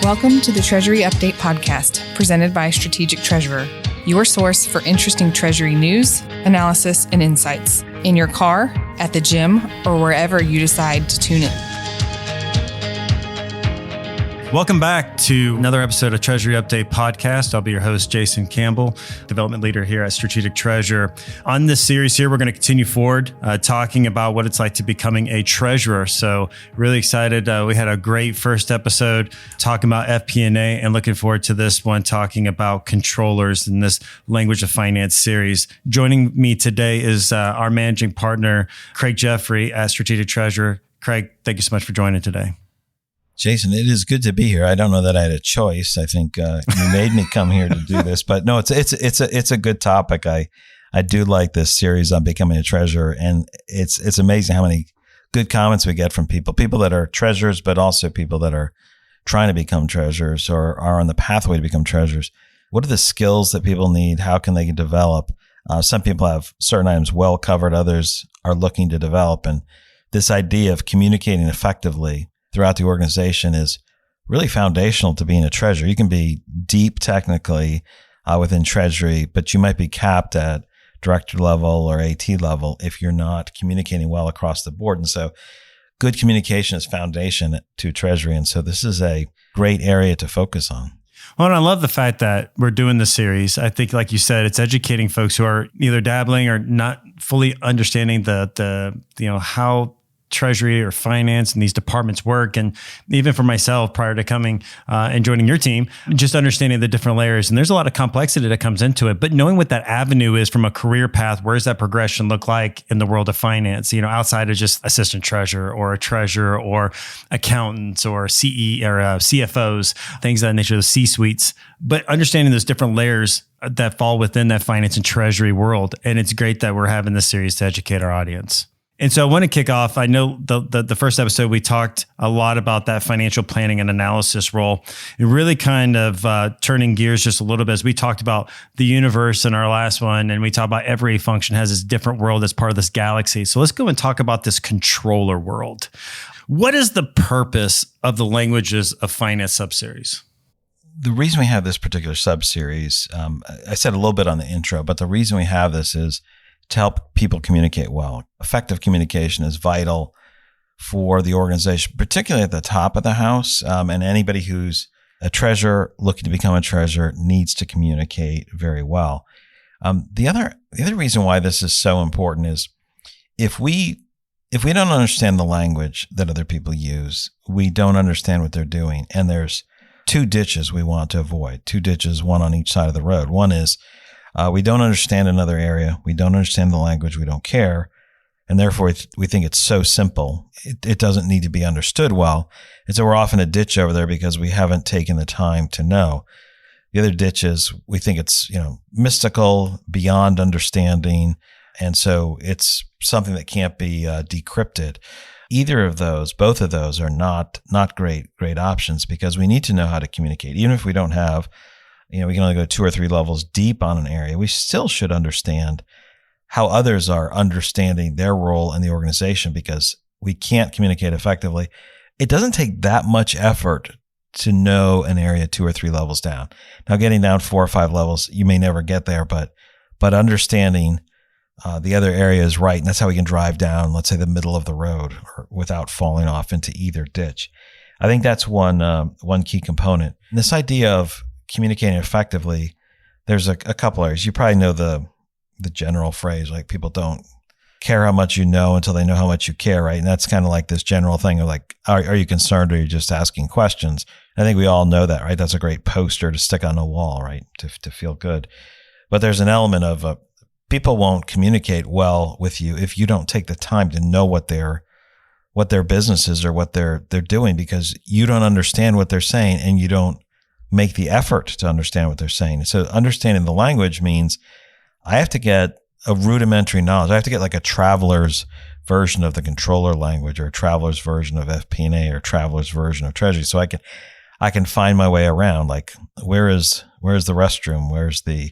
Welcome to the Treasury Update Podcast, presented by Strategic Treasurer, your source for interesting Treasury news, analysis, and insights in your car, at the gym, or wherever you decide to tune in. Welcome back to another episode of Treasury Update Podcast. I'll be your host, Jason Campbell, development leader here at Strategic Treasurer. On this series here, we're going to continue forward talking about what it's like to becoming a treasurer. So really excited. We had a great first episode talking about FP&A and looking forward to this one talking about controllers in this Language of Finance series. Joining me today is our managing partner, Craig Jeffery at Strategic Treasurer. Craig, thank you so much for joining today. Jason, it is good to be here. I don't know that I had a choice. I think you made me come here to do this, but no, it's a good topic. I do like this series on becoming a treasurer, and it's amazing how many good comments we get from people that are treasurers, but also people that are trying to become treasurers or are on the pathway to become treasurers. What are the skills that people need? How can they develop? Some people have certain items well covered. Others are looking to develop, and this idea of communicating effectively throughout the organization is really foundational to being a treasurer. You can be deep technically within Treasury, but you might be capped at director level or AT level if you're not communicating well across the board. And so good communication is foundation to Treasury. And so this is a great area to focus on. Well, and I love the fact that we're doing this series. I think, like you said, it's educating folks who are either dabbling or not fully understanding the how Treasury or finance and these departments work. And even for myself, prior to coming and joining your team, just understanding the different layers. And there's a lot of complexity that comes into it, but knowing what that avenue is from a career path, where does that progression look like in the world of finance, outside of just assistant treasurer or a treasurer or accountants or CFOs, things of that nature, the C-suites, but understanding those different layers that fall within that finance and treasury world. And it's great that we're having this series to educate our audience. And so I want to kick off. I know the first episode, we talked a lot about that financial planning and analysis role, and really kind of turning gears just a little bit as we talked about the universe in our last one. And we talked about every function has this different world as part of this galaxy. So let's go and talk about this controller world. What is the purpose of the Languages of Finance subseries? The reason we have this particular subseries, I said a little bit on the intro, but the reason we have this is to help people communicate well. Effective communication is vital for the organization, particularly at the top of the house. And anybody who's a treasurer looking to become a treasurer needs to communicate very well. The other reason why this is so important is if we don't understand the language that other people use, we don't understand what they're doing. And there's two ditches we want to avoid, two ditches, one on each side of the road. One is we don't understand another area. We don't understand the language. We don't care. And therefore, we think it's so simple. It doesn't need to be understood well. And so we're off in a ditch over there because we haven't taken the time to know. The other ditch is we think it's, mystical, beyond understanding. And so it's something that can't be decrypted. Either of those, both of those are not great options because we need to know how to communicate. Even if we don't have we can only go 2 or 3 levels deep on an area, we still should understand how others are understanding their role in the organization because we can't communicate effectively. It doesn't take that much effort to know an area 2 or 3 levels down. Now, getting down 4 or 5 levels, you may never get there, but understanding the other area is right. And that's how we can drive down, let's say, the middle of the road without falling off into either ditch. I think that's one key component. And this idea of communicating effectively, there's a couple areas. You probably know the general phrase, like people don't care how much you know until they know how much you care, right? And that's kind of like this general thing of like, are you concerned or are you just asking questions? I think we all know that, right? That's a great poster to stick on a wall, right? To feel good. But there's an element of people won't communicate well with you if you don't take the time to know what their business is or what they're doing because you don't understand what they're saying and you don't make the effort to understand what they're saying. So understanding the language means I have to get a rudimentary knowledge. I have to get like a traveler's version of the controller language or a traveler's version of FP&A or traveler's version of Treasury. So I can find my way around. Like where is the restroom? Where's the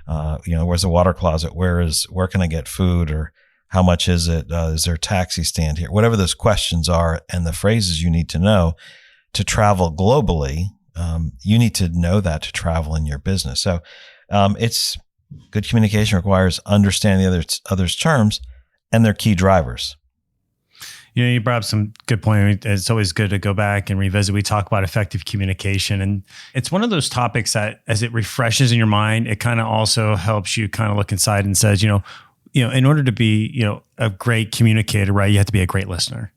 where's the water closet? Where can I get food? Or how much is it? Is there a taxi stand here? Whatever those questions are and the phrases you need to know to travel globally you need to know that to travel in your business. So it's good communication requires understanding the other's terms and their key drivers. You brought up some good point. It's always good to go back and revisit. We talk about effective communication, and it's one of those topics that as it refreshes in your mind, it kind of also helps you kind of look inside and says, in order to be, a great communicator, right, you have to be a great listener.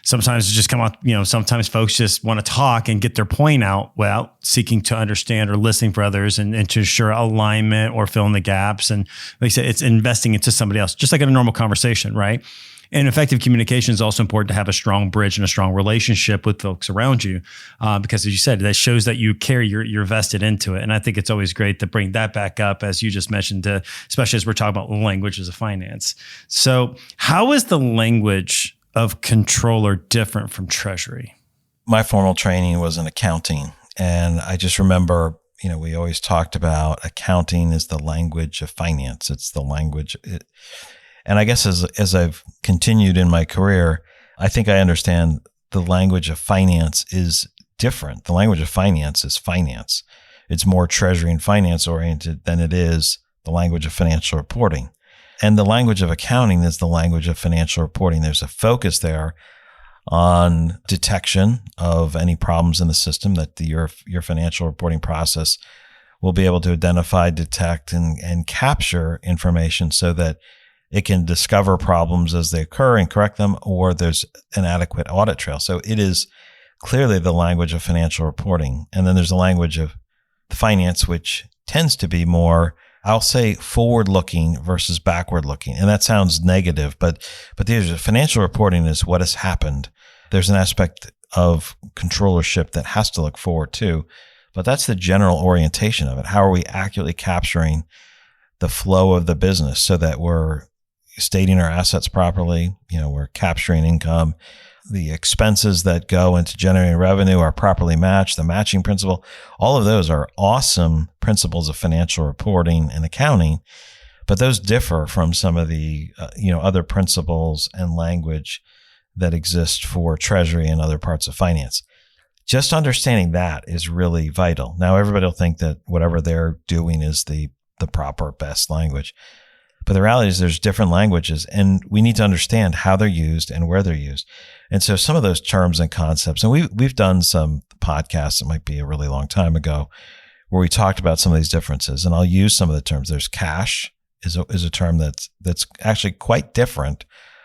Sometimes it just come out, sometimes folks just want to talk and get their point out without seeking to understand or listening for others and to ensure alignment or fill in the gaps. And like I said, it's investing into somebody else, just like in a normal conversation, right? And effective communication is also important to have a strong bridge and a strong relationship with folks around you. Because as you said, that shows that you care, you're vested into it. And I think it's always great to bring that back up, as you just mentioned, especially as we're talking about languages of finance. So how is the language of controller different from treasury? My formal training was in accounting. And I just remember, we always talked about accounting is the language of finance. It's the language. And I guess as I've continued in my career, I think I understand the language of finance is different. The language of finance is finance. It's more treasury and finance oriented than it is the language of financial reporting. And the language of accounting is the language of financial reporting. There's a focus there on detection of any problems in the system that your financial reporting process will be able to identify, detect, and capture information so that it can discover problems as they occur and correct them, or there's an adequate audit trail. So it is clearly the language of financial reporting. And then there's the language of finance, which tends to be more, I'll say, forward-looking versus backward-looking. And that sounds negative, but there's financial reporting is what has happened. There's an aspect of controllership that has to look forward too, but that's the general orientation of it. How are we accurately capturing the flow of the business so that we're stating our assets properly, we're capturing income, the expenses that go into generating revenue are properly matched, the matching principle. All of those are awesome principles of financial reporting and accounting, but those differ from some of the other principles and language that exist for treasury and other parts of finance. Just understanding that is really vital. Now, everybody will think that whatever they're doing is the proper best language. But the reality is there's different languages, and we need to understand how they're used and where they're used. And so some of those terms and concepts, and we've done some podcasts, it might be a really long time ago, where we talked about some of these differences. And I'll use some of the terms. There's cash is a term that's actually quite different.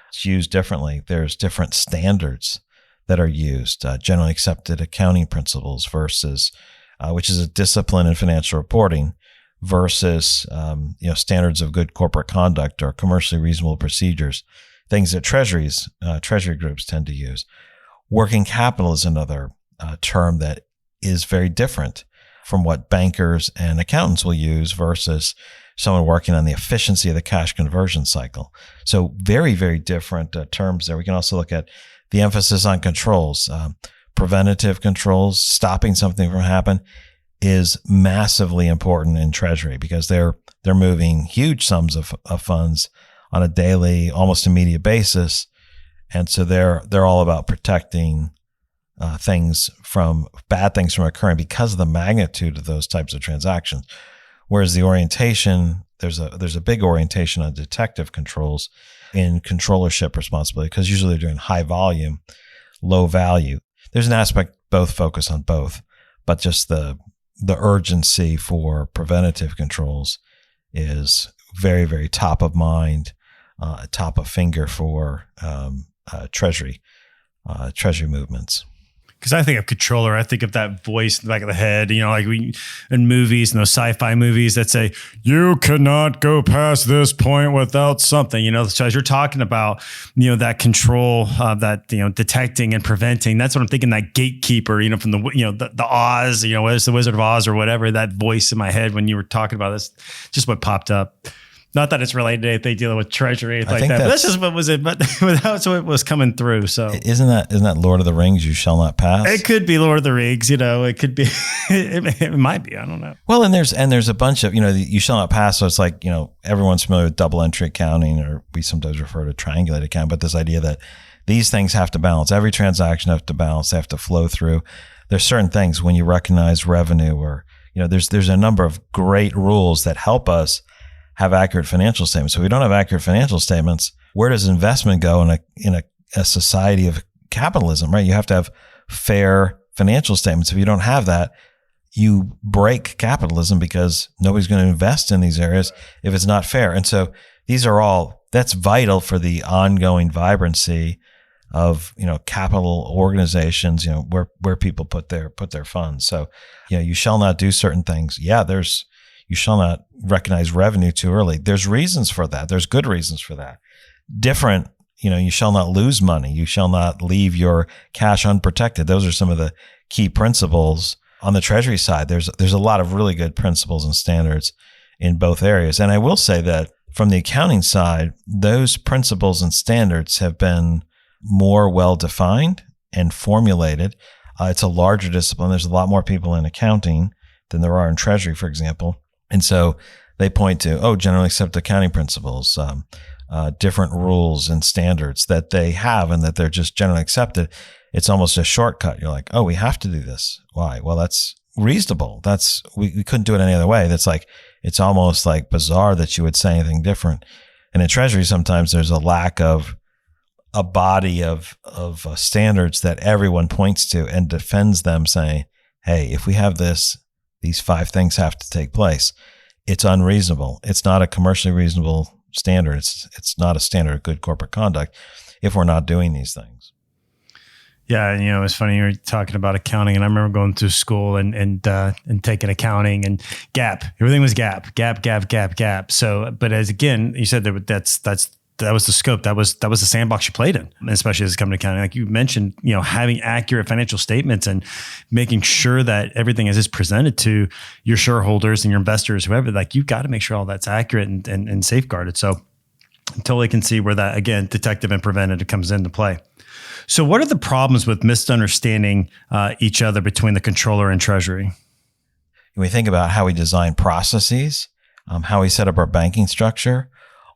It's used differently. There's different standards that are used, generally accepted accounting principles versus, which is a discipline in financial reporting, versus standards of good corporate conduct or commercially reasonable procedures, things that treasury groups tend to use. Working capital is another term that is very different from what bankers and accountants will use versus someone working on the efficiency of the cash conversion cycle. So very, very different terms there. We can also look at the emphasis on controls, preventative controls, stopping something from happening is massively important in treasury because they're moving huge sums of funds on a daily, almost immediate basis. And so they're all about protecting bad things from occurring because of the magnitude of those types of transactions. Whereas the orientation, there's a big orientation on detective controls in controllership responsibility because usually they're doing high volume, low value. There's an aspect both focus on both, but just the urgency for preventative controls is very, very top of mind, top of finger for treasury movements. Because I think of controller, I think of that voice in the back of the head, like in movies and those sci-fi movies that say, you cannot go past this point without something, so as you're talking about, that control, that, detecting and preventing, that's what I'm thinking, that gatekeeper, from the Oz, what is the Wizard of Oz or whatever, that voice in my head when you were talking about this, just what popped up. Not that it's related to anything dealing with treasury like that. But that's just what was it. But that's what was coming through. So isn't that Lord of the Rings? You shall not pass. It could be Lord of the Rings. It could be. It might be. I don't know. Well, and there's a bunch of you shall not pass. So it's like everyone's familiar with double entry accounting, or we sometimes refer to triangulated accounting. But this idea that these things have to balance. Every transaction have to balance. They have to flow through. there's certain things when you recognize revenue, or there's a number of great rules that help us have accurate financial statements. So if we don't have accurate financial statements, where does investment go in a society of capitalism, right? You have to have fair financial statements. If you don't have that, you break capitalism, because nobody's going to invest in these areas if it's not fair. And so that's vital for the ongoing vibrancy of capital organizations, where people put their funds. So you shall not do certain things. You shall not recognize revenue too early. There's reasons for that. There's good reasons for that. Different, you shall not lose money. You shall not leave your cash unprotected. Those are some of the key principles. On the Treasury side, there's a lot of really good principles and standards in both areas. And I will say that from the accounting side, those principles and standards have been more well-defined and formulated. It's a larger discipline. There's a lot more people in accounting than there are in Treasury, for example. And so they point to, generally accepted accounting principles, different rules and standards that they have and that they're just generally accepted. It's almost a shortcut. You're like, we have to do this. Why? Well, that's reasonable. We couldn't do it any other way. It's almost like bizarre that you would say anything different. And in Treasury, sometimes there's a lack of a body of standards that everyone points to and defends them, saying, hey, if we have this, these 5 things have to take place. It's unreasonable. It's not a commercially reasonable standard. It's not a standard of good corporate conduct if we're not doing these things. Yeah, and it's funny you're talking about accounting, and I remember going through school and taking accounting and GAAP. Everything was GAAP. So, but as again, you said that was the scope. That was the sandbox you played in, especially as it comes to accounting. Like you mentioned, having accurate financial statements and making sure that everything is presented to your shareholders and your investors, whoever. Like you've got to make sure all that's accurate and safeguarded. So, I totally can see where that, again, detective and preventative comes into play. So what are the problems with misunderstanding each other between the controller and Treasury? When we think about how we design processes, how we set up our banking structure,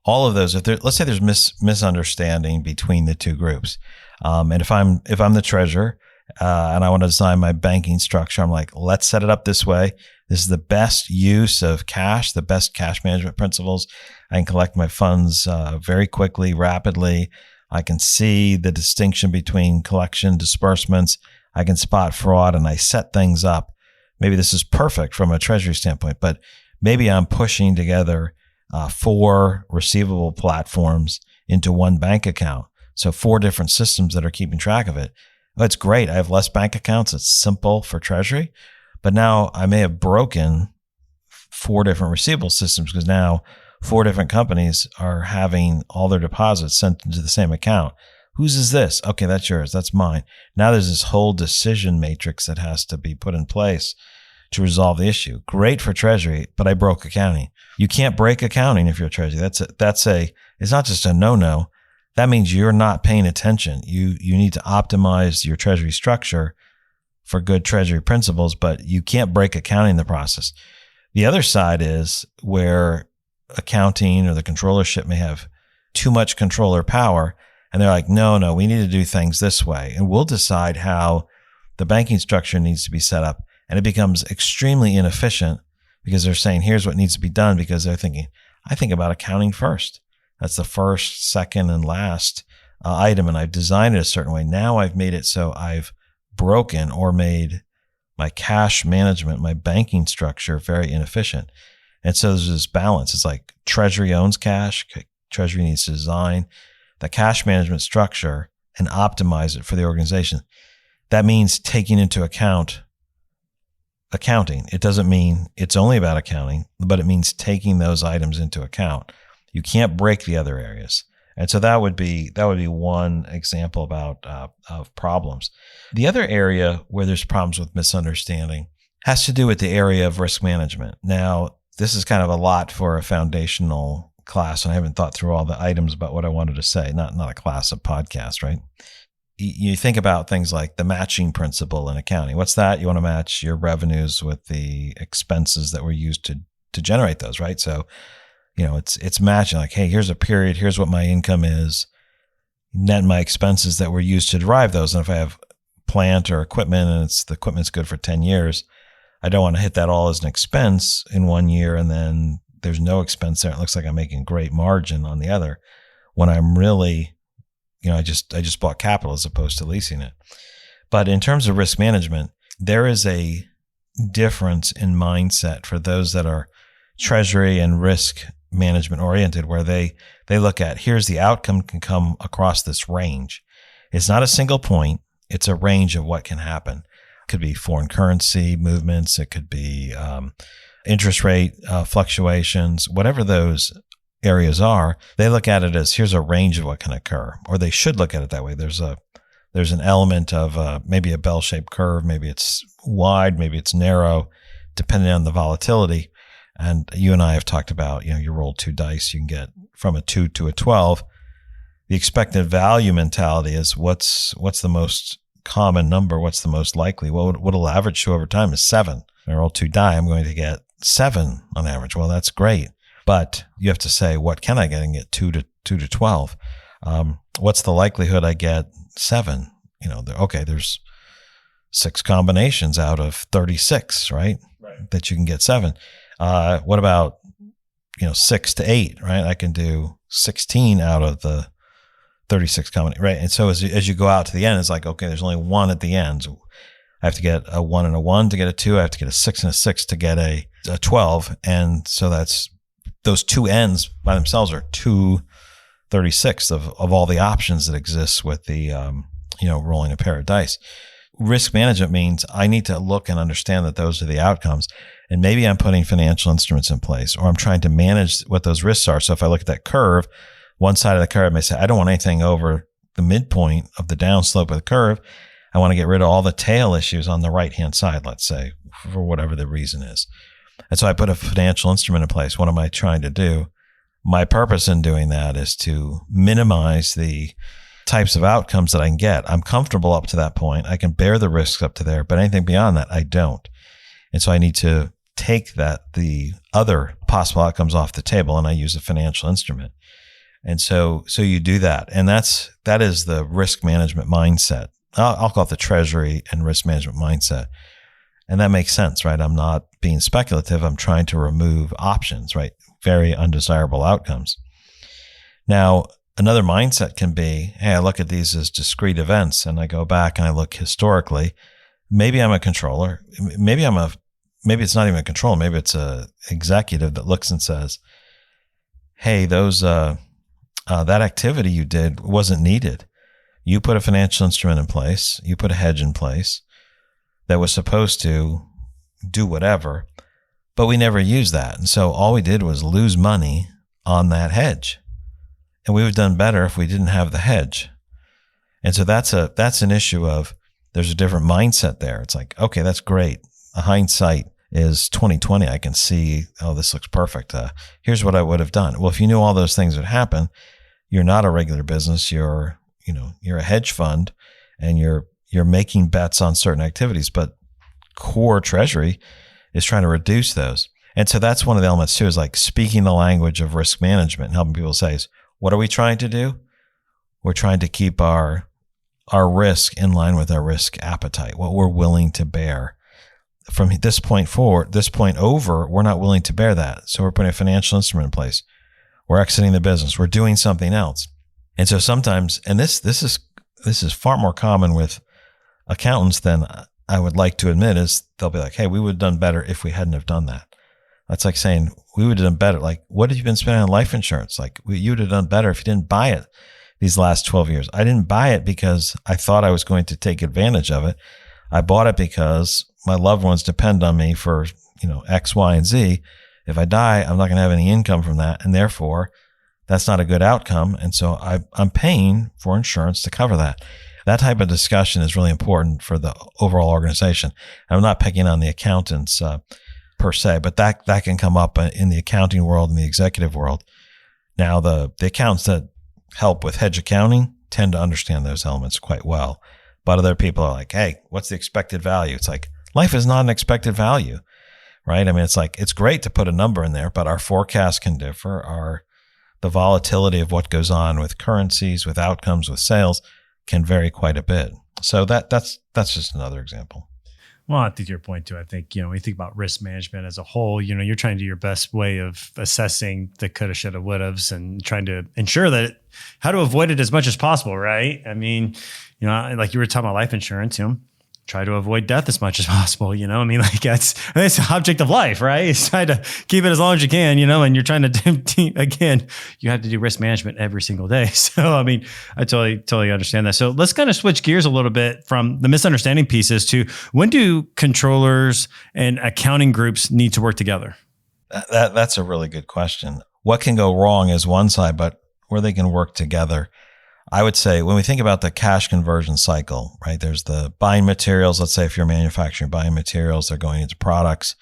all of those, let's say there's misunderstanding between the two groups. And if I'm the treasurer and I want to design my banking structure, I'm like, let's set it up this way. This is the best use of cash, the best cash management principles. I can collect my funds very quickly, rapidly. I can see the distinction between collection, disbursements. I can spot fraud, and I set things up. Maybe this is perfect from a Treasury standpoint, but maybe I'm pushing together 4 receivable platforms into one bank account. So 4 different systems that are keeping track of it. Well, it's great. I have less bank accounts. It's simple for Treasury, but now I may have broken 4 different receivable systems because now 4 different companies are having all their deposits sent into the same account. Whose is this? Okay, that's yours. That's mine. Now there's this whole decision matrix that has to be put in place to resolve the issue. Great for Treasury, but I broke accounting. You can't break accounting if you're a Treasury. It's not just a no-no. That means you're not paying attention. You need to optimize your Treasury structure for good Treasury principles, but you can't break accounting in the process. The other side is where accounting or the controllership may have too much controller power, and they're like, no, we need to do things this way, and we'll decide how the banking structure needs to be set up. And it becomes extremely inefficient because they're saying, here's what needs to be done, because they're thinking, I think about accounting first. That's the first, second, and last item, and I've designed it a certain way. Now I've made it so I've broken or made my cash management, my banking structure very inefficient. And so there's this balance. It's like Treasury owns cash. Treasury needs to design the cash management structure and optimize it for the organization. That means taking into account accounting. It doesn't mean it's only about accounting, but it means taking those items into account. You can't break the other areas. And so that would be one example of problems. The other area where there's problems with misunderstanding has to do with the area of risk management. Now, this is kind of a lot for a foundational class, and I haven't thought through all the items about what I wanted to say. Not a class, a podcast, right? You think about things like the matching principle in accounting. What's that? You want to match your revenues with the expenses that were used to generate those, right? So, it's matching, like, hey, here's a period, here's what my income is, net my expenses that were used to derive those. And if I have plant or equipment and the equipment's good for 10 years. I don't want to hit that all as an expense in 1 year and then there's no expense there. It looks like I'm making great margin on the other when I'm really, I just bought capital as opposed to leasing it. But in terms of risk management, there is a difference in mindset for those that are treasury and risk management oriented, where they look at, here's the outcome can come across this range. It's not a single point. It's a range of what can happen. It could be foreign currency movements. It could be interest rate fluctuations, whatever those areas are. They look at it as, here's a range of what can occur, or they should look at it that way. There's an element of maybe a bell-shaped curve. Maybe it's wide, maybe it's narrow, depending on the volatility. And you and I have talked about, you roll 2 dice, you can get from a 2 to a 12. The expected value mentality is what's the most common number? What's the most likely? Well, what'll average show over time is 7. I roll 2 die, I'm going to get 7 on average. Well, that's great. But you have to say, what can I get and get 2 to 12? What's the likelihood I get 7? There's 6 combinations out of 36, right? That you can get 7. What about, 6 to 8, right? I can do 16 out of the 36 combinations, right? And so as you go out to the end, it's like, okay, there's only 1 at the end. So I have to get a 1 and a 1 to get a 2. I have to get a 6 and a 6 to get a 12. And so that's, those 2 ends by themselves are 2/36 of all the options that exist with the, rolling a pair of dice. Risk management means I need to look and understand that those are the outcomes. And maybe I'm putting financial instruments in place, or I'm trying to manage what those risks are. So if I look at that curve, one side of the curve may say, I don't want anything over the midpoint of the downslope of the curve. I want to get rid of all the tail issues on the right-hand side, let's say, for whatever the reason is. And so I put a financial instrument in place. What am I trying to do? My purpose in doing that is to minimize the types of outcomes that I can get. I'm comfortable up to that point. I can bear the risks up to there, but anything beyond that, I don't. And so I need to take the other possible outcomes off the table, and I use a financial instrument. And so you do that. And that is the risk management mindset. I'll call it the treasury and risk management mindset. And that makes sense, right? I'm not being speculative. I'm trying to remove options, right? Very undesirable outcomes. Now, another mindset can be, hey, I look at these as discrete events and I go back and I look historically. Maybe I'm a controller. Maybe it's not even a controller. Maybe it's a executive that looks and says, hey, that activity you did wasn't needed. You put a financial instrument in place. You put a hedge in place that was supposed to do whatever, but we never used that. And so all we did was lose money on that hedge. And we would have done better if we didn't have the hedge. And so that's an issue of, there's a different mindset there. It's like, okay, that's great. Hindsight is 2020. I can see, oh, this looks perfect. Here's what I would have done. Well, if you knew all those things would happen, you're not a regular business. You're a hedge fund, and you're making bets on certain activities, but core treasury is trying to reduce those. And so that's one of the elements too, is like speaking the language of risk management and helping people say, what are we trying to do? We're trying to keep our risk in line with our risk appetite, what we're willing to bear. From this point forward, this point over, we're not willing to bear that. So we're putting a financial instrument in place. We're exiting the business. We're doing something else. And so sometimes, and this is far more common with accountants than I would like to admit, is they'll be like, hey, we would have done better if we hadn't have done that. That's like saying, we would have done better. Like, what have you been spending on life insurance? Like, you would have done better if you didn't buy it these last 12 years. I didn't buy it because I thought I was going to take advantage of it. I bought it because my loved ones depend on me for, X, Y, and Z. If I die, I'm not going to have any income from that. And therefore, that's not a good outcome. And so I'm paying for insurance to cover that. That type of discussion is really important for the overall organization. I'm not picking on the accountants per se, but that can come up in the accounting world and the executive world. Now, the accountants that help with hedge accounting tend to understand those elements quite well. But other people are like, hey, what's the expected value? It's like, life is not an expected value, right? I mean, it's like, it's great to put a number in there, but our forecasts can differ. The volatility of what goes on with currencies, with outcomes, with sales can vary quite a bit. So that's just another example. Well, I think to your point too, I think, when you think about risk management as a whole, you're trying to do your best way of assessing the coulda, shoulda, wouldas and trying to ensure that how to avoid it as much as possible, right? I mean, like you were talking about life insurance, try to avoid death as much as possible, that's the object of life, right? It's trying to keep it as long as you can, and you're trying to, again, you have to do risk management every single day. So, I totally understand that. So let's kind of switch gears a little bit from the misunderstanding pieces to when do controllers and accounting groups need to work together? That's a really good question. What can go wrong is one side, but where they can work together. I would say when we think about the cash conversion cycle, right, there's the buying materials. Let's say if you're manufacturing buying materials, they're going into products.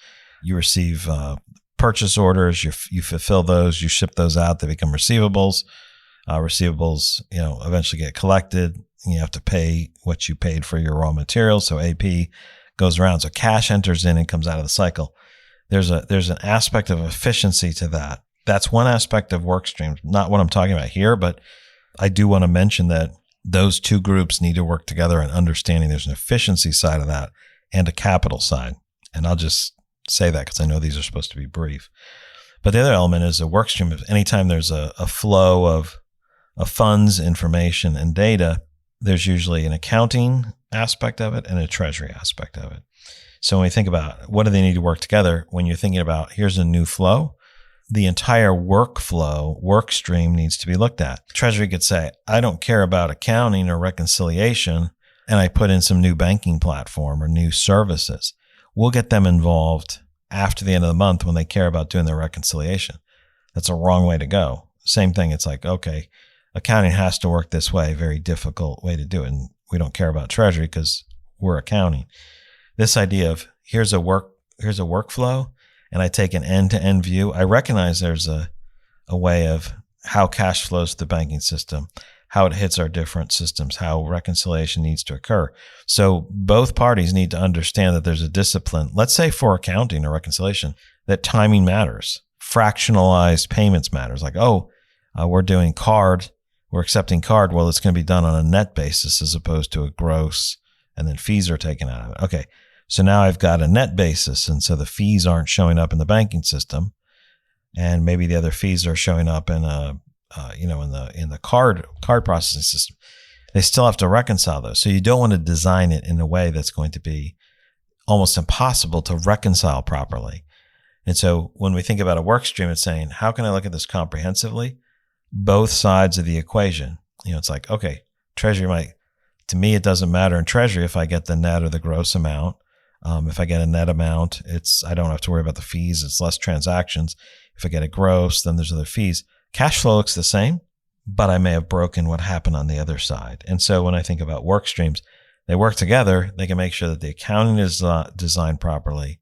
You receive purchase orders, you fulfill those, you ship those out, they become receivables. Receivables, eventually get collected. And you have to pay what you paid for your raw materials. So AP goes around. So cash enters in and comes out of the cycle. There's an aspect of efficiency to that. That's one aspect of work streams, not what I'm talking about here, but I do want to mention that those two groups need to work together and understanding there's an efficiency side of that and a capital side. And I'll just say that because I know these are supposed to be brief. But the other element is a work stream. Anytime there's a flow of funds, information, and data, there's usually an accounting aspect of it and a treasury aspect of it. So when we think about what do they need to work together, when you're thinking about here's a new flow, the entire workflow, work stream needs to be looked at. Treasury could say, I don't care about accounting or reconciliation, and I put in some new banking platform or new services. We'll get them involved after the end of the month when they care about doing their reconciliation. That's a wrong way to go. Same thing. It's like, okay, accounting has to work this way, very difficult way to do it. And we don't care about treasury because we're accounting. This idea of here's a workflow, and I take an end-to-end view. I recognize there's a way of how cash flows through the banking system, how it hits our different systems, how reconciliation needs to occur. So both parties need to understand that there's a discipline, let's say for accounting or reconciliation, that timing matters. Fractionalized payments matters. Like, we're doing card, we're accepting card. Well, it's going to be done on a net basis as opposed to a gross, and then fees are taken out of it. Okay. So now I've got a net basis, and so the fees aren't showing up in the banking system, and maybe the other fees are showing up in in the card processing system. They still have to reconcile those. So you don't want to design it in a way that's going to be almost impossible to reconcile properly. And so when we think about a work stream, it's saying, how can I look at this comprehensively? Both sides of the equation. It's like, okay, treasury to me, it doesn't matter in treasury if I get the net or the gross amount. If I get a net amount, I don't have to worry about the fees. It's less transactions. If I get a gross, then there's other fees. Cash flow looks the same, but I may have broken what happened on the other side. And so when I think about work streams, they work together. They can make sure that the accounting is designed properly.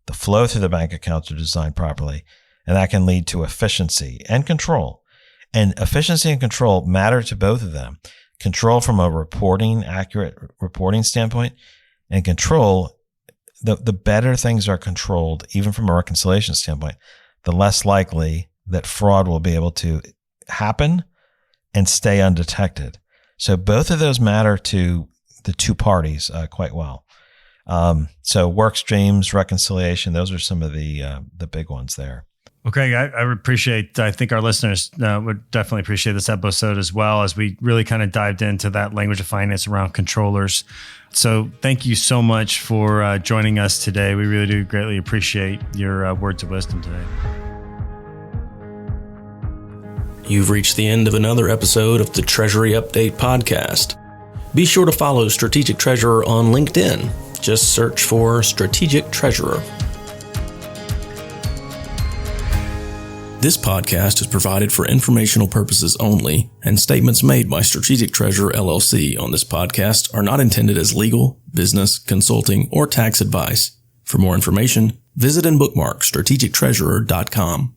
The flow through the bank accounts are designed properly, and that can lead to efficiency and control. And efficiency and control matter to both of them. Control from a accurate reporting standpoint, and control, the better things are controlled, even from a reconciliation standpoint, the less likely that fraud will be able to happen and stay undetected. So both of those matter to the two parties quite well. So work streams, reconciliation, those are some of the big ones there. Okay, I think our listeners would definitely appreciate this episode as well, as we really kind of dived into that language of finance around controllers. So thank you so much for joining us today. We really do greatly appreciate your words of wisdom today. You've reached the end of another episode of the Treasury Update podcast. Be sure to follow Strategic Treasurer on LinkedIn. Just search for Strategic Treasurer. This podcast is provided for informational purposes only, and statements made by Strategic Treasurer LLC on this podcast are not intended as legal, business, consulting, or tax advice. For more information, visit and bookmark strategictreasurer.com.